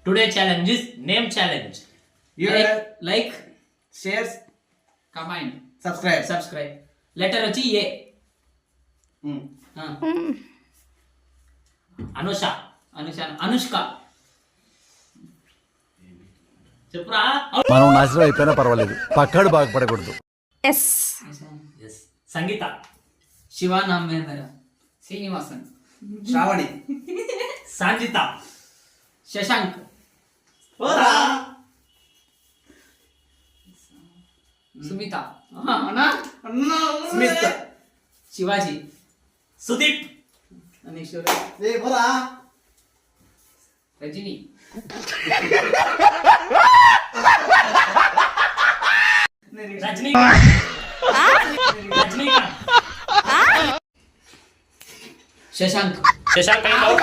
Today challenge is name challenge. Like shares comment subscribe. Letter వచ్చి ఏ. అనుష్క చెప్పురా. మనం నాశనం అయిపోయినా పర్వాలేదు, పక్కాడు బాగుపడకూడదు. ఎస్. సంగీత. శివ నామేంద్ర. శ్రీనివాసన్. శ్రావణి. సంజిత. శశాంక్. సుమిత. స్మిత్. శివాజీ. సుదీప్. రజనీ. రజనీకాంత్. శశాంక్. శశాంక్ అవుట్.